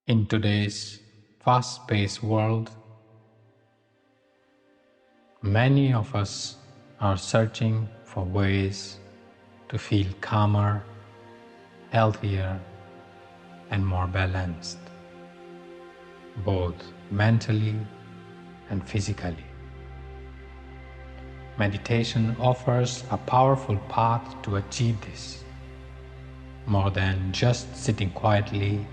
In today's fast-paced world, many of us are searching for ways to feel calmer, healthier, and more balanced, both mentally and physically. Meditation offers a powerful path to achieve this. More than just sitting quietly,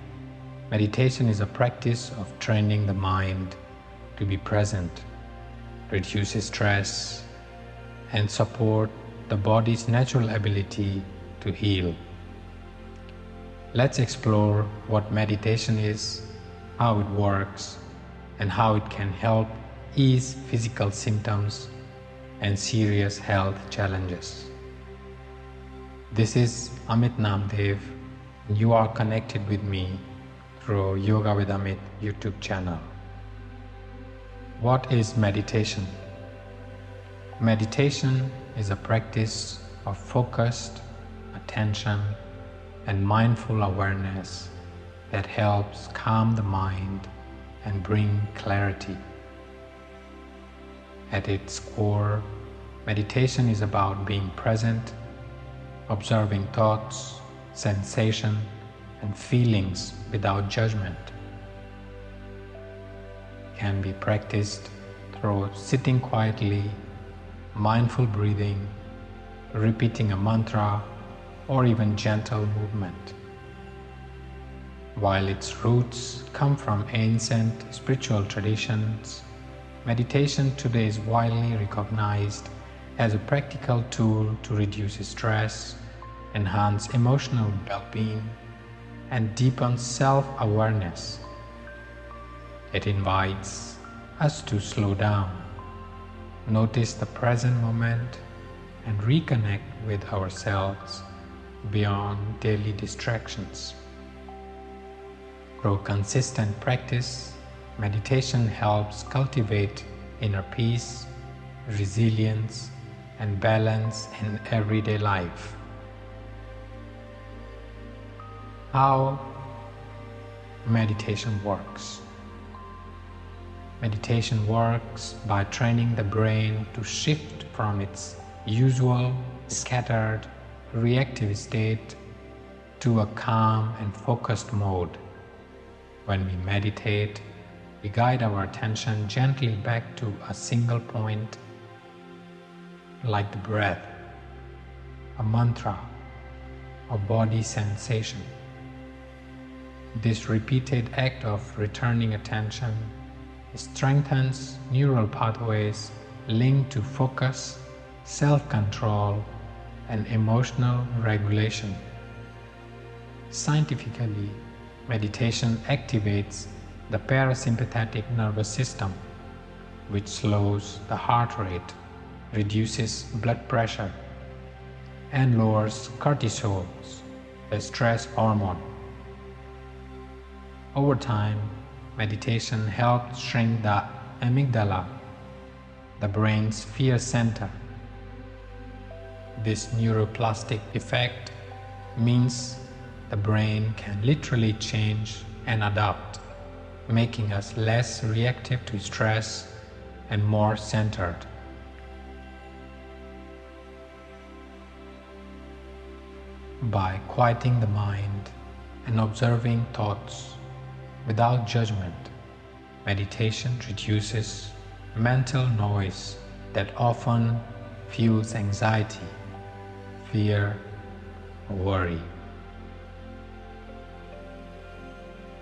meditation is a practice of training the mind to be present, reduce stress, and support the body's natural ability to heal. Let's explore what meditation is, how it works, and how it can help ease physical symptoms and serious health challenges. This is Amit Namdev, and you are connected with me through Yoga with Amit YouTube channel. What is meditation? Meditation is a practice of focused attention and mindful awareness that helps calm the mind and bring clarity. At its core, meditation is about being present, observing thoughts, sensation, and feelings without judgment. It can be practiced through sitting quietly, mindful breathing, repeating a mantra, or even gentle movement. While its roots come from ancient spiritual traditions, meditation today is widely recognized as a practical tool to reduce stress, enhance emotional well-being, and deepen self-awareness. It invites us to slow down, notice the present moment, and reconnect with ourselves beyond daily distractions. Through consistent practice, meditation helps cultivate inner peace, resilience, and balance in everyday life. How meditation works? Meditation works by training the brain to shift from its usual, scattered, reactive state to a calm and focused mode. When we meditate, we guide our attention gently back to a single point, like the breath, a mantra, or body sensation. This repeated act of returning attention strengthens neural pathways linked to focus, self-control, and emotional regulation. Scientifically, meditation activates the parasympathetic nervous system, which slows the heart rate, reduces blood pressure, and lowers cortisol, the stress hormone. Over time, meditation helps shrink the amygdala, the brain's fear center. This neuroplastic effect means the brain can literally change and adapt, making us less reactive to stress and more centered. By quieting the mind and observing thoughts without judgment, meditation reduces mental noise that often fuels anxiety, fear, or worry.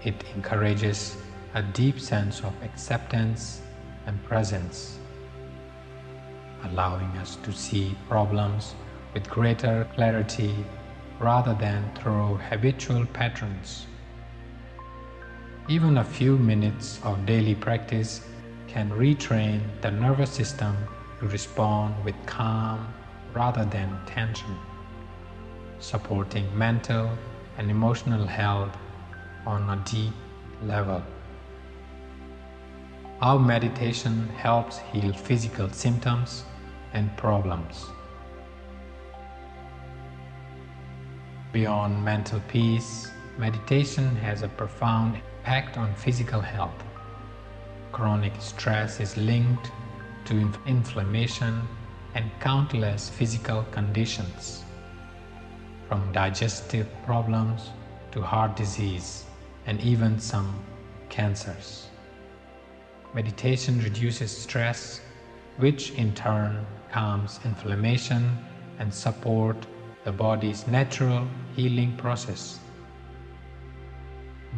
It encourages a deep sense of acceptance and presence, allowing us to see problems with greater clarity rather than through habitual patterns. Even a few minutes of daily practice can retrain the nervous system to respond with calm rather than tension, supporting mental and emotional health on a deep level. How meditation helps heal physical symptoms and problems. Beyond mental peace, meditation has a profound impact on physical health. Chronic stress is linked to inflammation and countless physical conditions, from digestive problems to heart disease and even some cancers. Meditation reduces stress, which in turn calms inflammation and supports the body's natural healing process.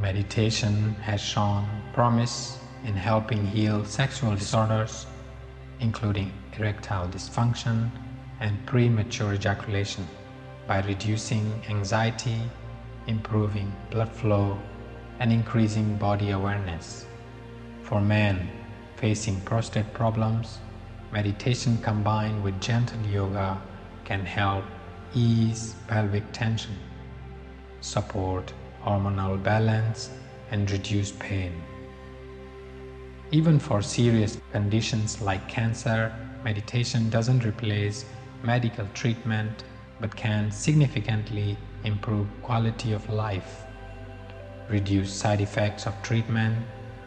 Meditation has shown promise in helping heal sexual disorders, including erectile dysfunction and premature ejaculation, by reducing anxiety, improving blood flow, and increasing body awareness. For men facing prostate problems, meditation combined with gentle yoga can help ease pelvic tension, support hormonal balance, and reduce pain. Even for serious conditions like cancer, meditation doesn't replace medical treatment but can significantly improve quality of life, reduce side effects of treatment,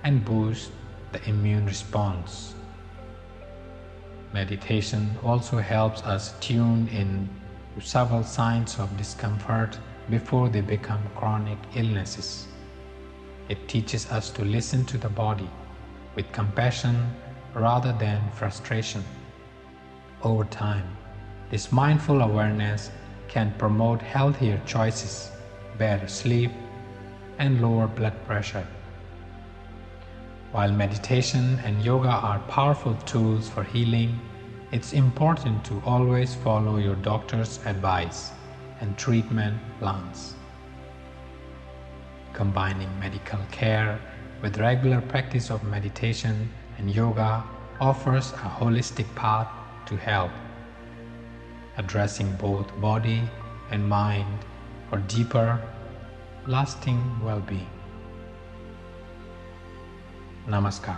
and boost the immune response. Meditation also helps us tune in to several signs of discomfort before they become chronic illnesses. It teaches us to listen to the body with compassion rather than frustration. Over time, this mindful awareness can promote healthier choices, better sleep, and lower blood pressure. While meditation and yoga are powerful tools for healing, it's important to always follow your doctor's advice and treatment plans. Combining medical care with regular practice of meditation and yoga offers a holistic path to health, addressing both body and mind for deeper, lasting well-being. Namaskar.